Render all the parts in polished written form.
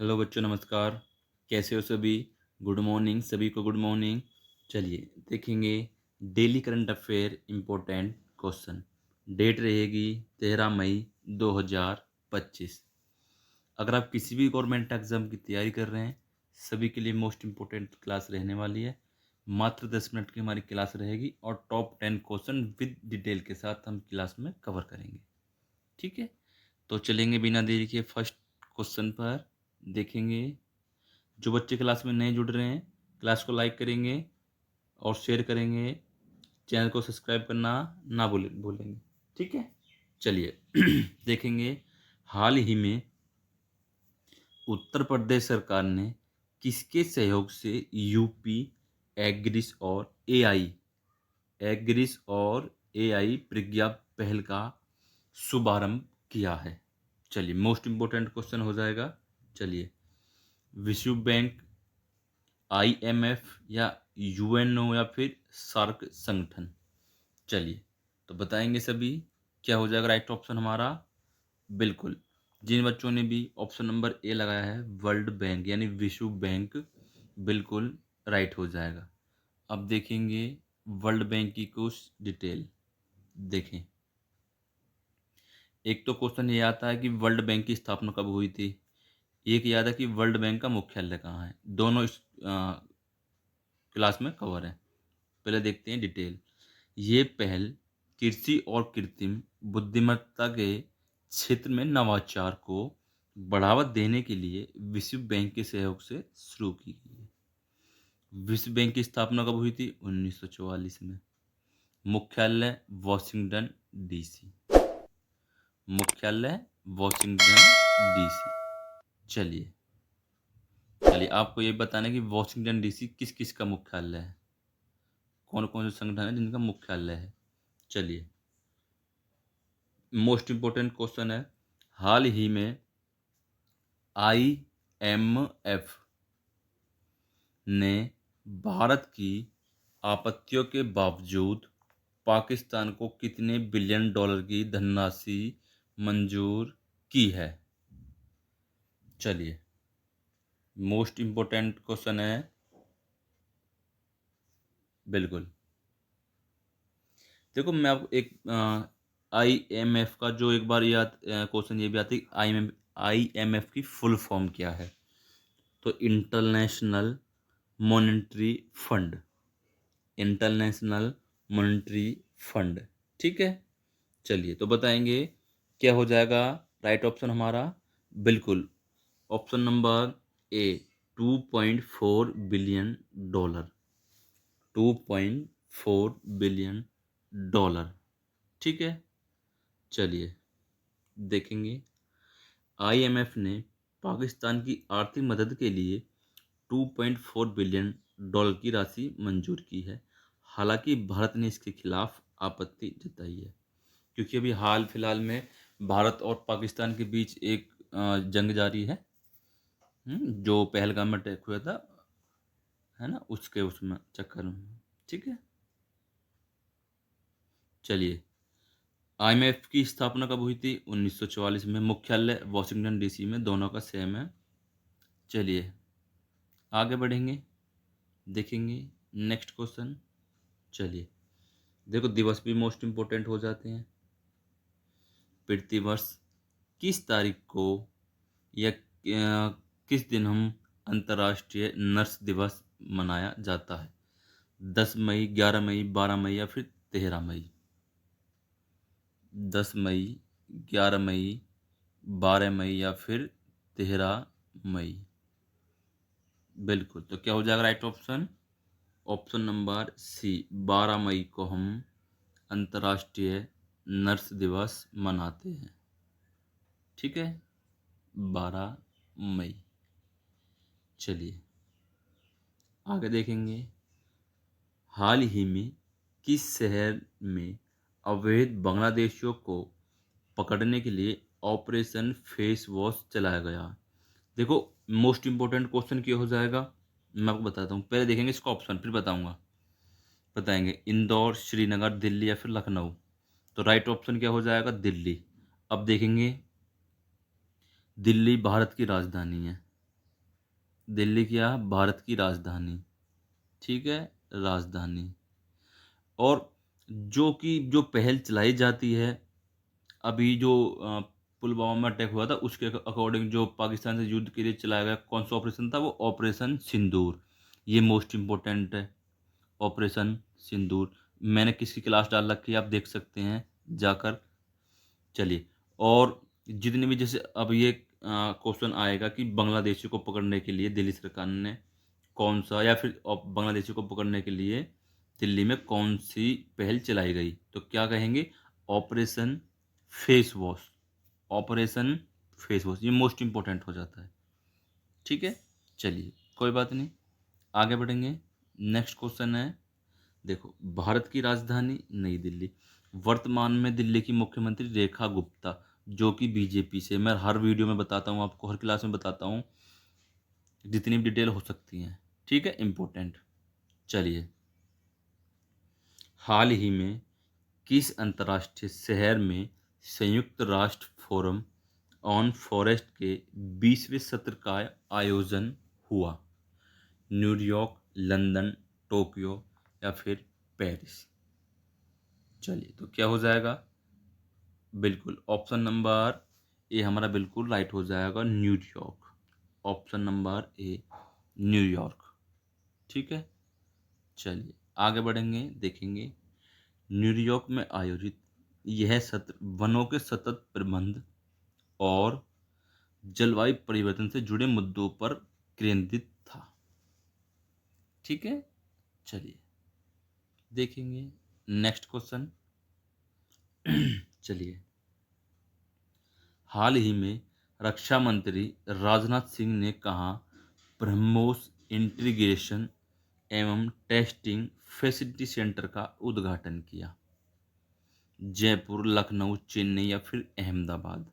Hello बच्चों, नमस्कार। कैसे हो सभी? गुड मॉर्निंग, सभी को गुड मॉर्निंग। चलिए देखेंगे daily current affair important question. Date रहेगी 13 मई 2025। अगर आप किसी भी गवर्नमेंट एग्जाम की तैयारी कर रहे हैं, सभी के लिए मोस्ट इम्पोर्टेंट क्लास रहने वाली है। मात्र 10 मिनट की हमारी क्लास रहेगी और टॉप 10 क्वेश्चन विद डिटेल के साथ हम क्लास में कवर करेंगे। ठीक है, तो चलेंगे बिना देरी के फर्स्ट क्वेश्चन पर। देखेंगे जो बच्चे क्लास में नए जुड़ रहे हैं, क्लास को लाइक करेंगे और शेयर करेंगे। चैनल को सब्सक्राइब करना ना भूलेंगे। ठीक है, चलिए देखेंगे। हाल ही में उत्तर प्रदेश सरकार ने किसके सहयोग से यूपी एग्रिस और एआई प्रज्ञा पहल का शुभारंभ किया है? चलिए, मोस्ट इम्पोर्टेंट क्वेश्चन हो जाएगा। चलिए, विश्व बैंक, आईएमएफ या यूएनओ या फिर सार्क संगठन? चलिए, तो बताएंगे सभी क्या हो जाएगा राइट ऑप्शन हमारा। बिल्कुल, जिन बच्चों ने भी ऑप्शन नंबर ए लगाया है वर्ल्ड बैंक यानी विश्व बैंक, बिल्कुल राइट हो जाएगा। अब देखेंगे वर्ल्ड बैंक की कुछ डिटेल। देखें, एक तो क्वेश्चन ये आता है कि वर्ल्ड बैंक की स्थापना कब हुई थी। एक याद है कि वर्ल्ड बैंक का मुख्यालय कहाँ है। दोनों इस क्लास में कवर है। पहले देखते हैं डिटेल। ये पहल कृषि और कृत्रिम बुद्धिमत्ता के क्षेत्र में नवाचार को बढ़ावा देने के लिए विश्व बैंक के सहयोग से शुरू की गई है। विश्व बैंक की स्थापना कब हुई थी? 1944 में। मुख्यालय वॉशिंगटन डीसी। मुख्यालय वॉशिंगटन डीसी। चलिए चलिए, आपको ये बताना है कि वॉशिंगटन डीसी किस किस का मुख्यालय है, कौन कौन से संगठन है जिनका मुख्यालय है। चलिए, मोस्ट इम्पोर्टेंट क्वेश्चन है। हाल ही में आईएमएफ ने भारत की आपत्तियों के बावजूद पाकिस्तान को कितने बिलियन डॉलर की धनराशि मंजूर की है? चलिए, मोस्ट इम्पोर्टेंट क्वेश्चन है। बिल्कुल, देखो मैं आपको एक आईएमएफ का जो एक बार याद क्वेश्चन ये भी आता है, आईएमएफ की फुल फॉर्म क्या है? तो international monetary fund. International monetary fund. ठीक है, चलिए तो बताएंगे क्या हो जाएगा राइट ऑप्शन हमारा। बिल्कुल, option number A 2.4 billion dollar. 2.4 billion dollar. ठीक है, चलिए देखेंगे। आईएमएफ ने पाकिस्तान की आर्थिक मदद के लिए 2.4 बिलियन डॉलर की राशि मंजूर की है। हालांकि भारत ने इसके खिलाफ आपत्ति जताई है, क्योंकि अभी हाल फिलहाल में भारत और पाकिस्तान के बीच एक जंग जारी है। जो पहलगाम में अटैक हुआ था, है ना, उसमें चक्कर में। ठीक है, चलिए, आईएमएफ की स्थापना कब हुई थी? 1944 में। मुख्यालय वॉशिंगटन डीसी में, दोनों का सेम है। चलिए आगे बढ़ेंगे, देखेंगे नेक्स्ट क्वेश्चन। चलिए, देखो दिवस भी मोस्ट इम्पोर्टेंट हो जाते हैं। प्रतिवर्ष किस तारीख को या किस दिन हम अंतर्राष्ट्रीय नर्स दिवस मनाया जाता है? 10 मई, 11 मई, 12 मई या फिर 13 मई? 10 मई, 11 मई, 12 मई या फिर 13 मई? बिल्कुल, तो क्या हो जाएगा right option? Option number C, 12 मई को हम अंतर्राष्ट्रीय नर्स दिवस मनाते हैं। ठीक है, 12 मई। चलिए आगे देखेंगे। हाल ही में किस शहर में अवैध बांग्लादेशियों को पकड़ने के लिए ऑपरेशन फेस वॉश चलाया गया? देखो, मोस्ट इम्पोर्टेंट क्वेश्चन क्या हो जाएगा मैं आपको बताता हूँ। पहले देखेंगे इसका ऑप्शन, फिर बताऊंगा। बताएंगे इंदौर, श्रीनगर, दिल्ली या फिर लखनऊ? तो राइट ऑप्शन क्या हो जाएगा? दिल्ली। अब देखेंगे, दिल्ली भारत की राजधानी है। दिल्ली क्या, भारत की राजधानी, ठीक है, राजधानी। और जो पहल चलाई जाती है, अभी जो पुलवामा में अटैक हुआ था उसके अकॉर्डिंग जो पाकिस्तान से युद्ध के लिए चलाया गया कौन सा ऑपरेशन था, वो ऑपरेशन सिंदूर। ये मोस्ट इम्पोर्टेंट है, ऑपरेशन सिंदूर। मैंने किसकी क्लास डाल रखी है, आप देख सकते हैं जाकर। चलिए, और जितने भी, जैसे अब ये क्वेश्चन आएगा कि बांग्लादेशी को पकड़ने के लिए दिल्ली सरकार ने कौन सा, या फिर बांग्लादेशी को पकड़ने के लिए दिल्ली में कौन सी पहल चलाई गई, तो क्या कहेंगे, operation face wash. Operation face wash, ये मोस्ट इंपॉर्टेंट हो जाता है, ठीक है। चलिए, कोई बात नहीं, आगे बढ़ेंगे। नेक्स्ट क्वेश्चन है, देखो, भारत की राजधानी नई दिल्ली। वर्तमान में दिल्ली की मुख्यमंत्री रेखा गुप्ता, जो कि बीजेपी से, मैं हर वीडियो में बताता हूँ आपको, हर क्लास में बताता हूँ, जितनी भी डिटेल हो सकती हैं, ठीक है, इम्पोर्टेंट। चलिए, हाल ही में किस अंतर्राष्ट्रीय शहर में संयुक्त राष्ट्र फोरम ऑन फॉरेस्ट के 20वें सत्र का आयोजन हुआ? न्यूयॉर्क, लंदन, टोक्यो या फिर पेरिस? चलिए, तो क्या हो जाएगा, बिल्कुल ऑप्शन नंबर ए हमारा बिल्कुल राइट हो जाएगा, New York. Option number A, New York, ठीक है। चलिए, आगे बढ़ेंगे, देखेंगे। न्यूयॉर्क में आयोजित यह सत्र वनों के सतत प्रबंध और जलवायु परिवर्तन से जुड़े मुद्दों पर केंद्रित था, ठीक है। चलिए, देखेंगे नेक्स्ट क्वेश्चन। चलिए, हाल ही में रक्षा मंत्री राजनाथ सिंह ने कहा, ब्रह्मोस इंटीग्रेशन एवं टेस्टिंग फैसिलिटी सेंटर का उद्घाटन किया? जयपुर, लखनऊ, चेन्नई या फिर अहमदाबाद?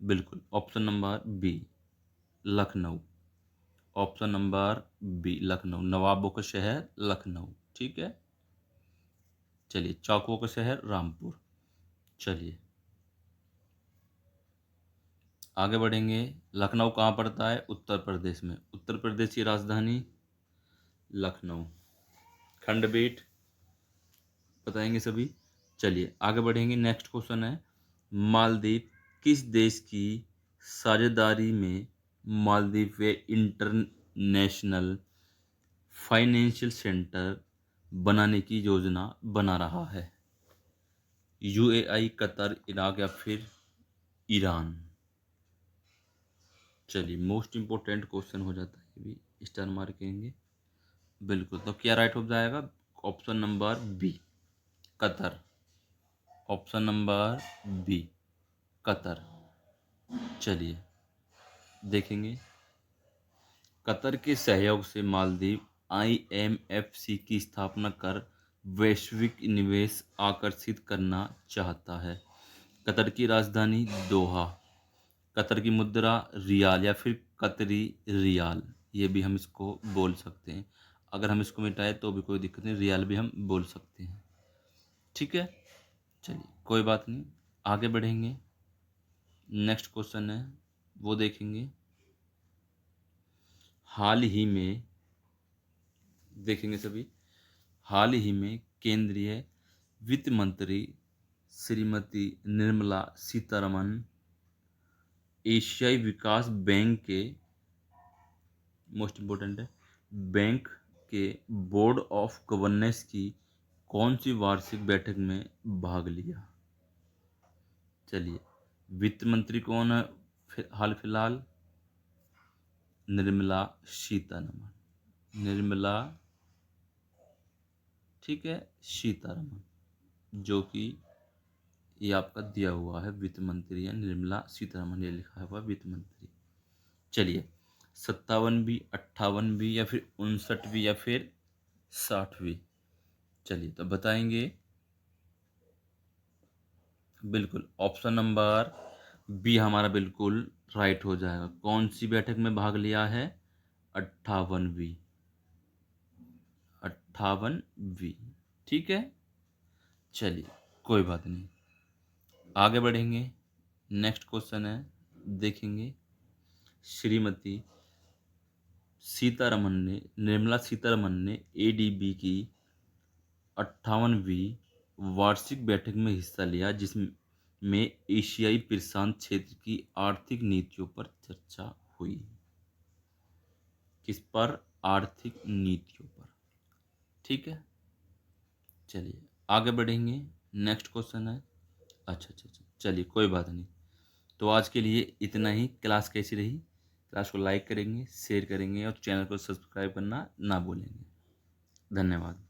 बिल्कुल option number B, Lucknow. Option number B, Lucknow, नवाबों का शहर लखनऊ, ठीक है। चलिए, चाकुओं का शहर रामपुर। चलिए, आगे बढ़ेंगे। लखनऊ कहाँ पड़ता है? उत्तर प्रदेश में। उत्तर प्रदेश की राजधानी लखनऊ। खंडपीठ बताएंगे सभी। चलिए, आगे बढ़ेंगे। नेक्स्ट क्वेश्चन है, मालदीव किस देश की साझेदारी में मालदीव वे इंटरनेशनल फाइनेंशियल सेंटर बनाने की योजना बना रहा है? यूएई, कतर, इराक या फिर ईरान? चलिए, मोस्ट इंपोर्टेंट क्वेश्चन हो जाता है, ये भी स्टार मार्केंगे। बिल्कुल, तो क्या राइट हो जाएगा? Option number B, Qatar. Option number B, Qatar. चलिए, देखेंगे। कतर के सहयोग से मालदीव आईएमएफसी की स्थापना कर वैश्विक निवेश आकर्षित करना चाहता है। कतर की राजधानी दोहा। कतर की मुद्रा रियाल या फिर कतरी रियाल, ये भी हम इसको बोल सकते हैं। अगर हम इसको मिटाए तो भी कोई दिक्कत नहीं, रियाल भी हम बोल सकते हैं, ठीक है। चलिए, कोई बात नहीं, आगे बढ़ेंगे। नेक्स्ट क्वेश्चन है, वो देखेंगे। हाल ही में, देखेंगे सभी, हाल ही में केंद्रीय वित्त मंत्री श्रीमती निर्मला सीतारमन एशियाई विकास बैंक के, मोस्ट इम्पोर्टेंट है, बैंक के बोर्ड ऑफ गवर्नेंस की कौन सी वार्षिक बैठक में भाग लिया? चलिए, वित्त मंत्री कौन है हाल फिलहाल? निर्मला सीतारमन। निर्मला, ठीक है, सीतारमन, जो कि ये आपका दिया हुआ है वित्त मंत्री है निर्मला सीतारमन, ये लिखा हुआ वित्त मंत्री। चलिए, 57वीं, 58वीं या फिर 59वीं या फिर 60वीं? चलिए, तो बताएंगे। बिल्कुल ऑप्शन नंबर बी हमारा बिल्कुल राइट हो जाएगा। कौन सी बैठक में भाग लिया है? 58वीं। 58वीं, ठीक है। चलिए, कोई बात नहीं, आगे बढ़ेंगे। नेक्स्ट क्वेश्चन है, देखेंगे। श्रीमती निर्मला सीतारमन ने एडीबी की 58वीं वार्षिक बैठक में हिस्सा लिया, जिसमें एशियाई प्रशांत क्षेत्र की आर्थिक नीतियों पर चर्चा हुई। किस पर? आर्थिक नीतियों पर। ठीक है, चलिए आगे बढ़ेंगे। नेक्स्ट क्वेश्चन है, अच्छा, चलिए कोई बात नहीं। तो आज के लिए इतना ही। क्लास कैसी रही? क्लास को लाइक करेंगे, शेयर करेंगे और चैनल को सब्सक्राइब करना ना भूलेंगे। धन्यवाद।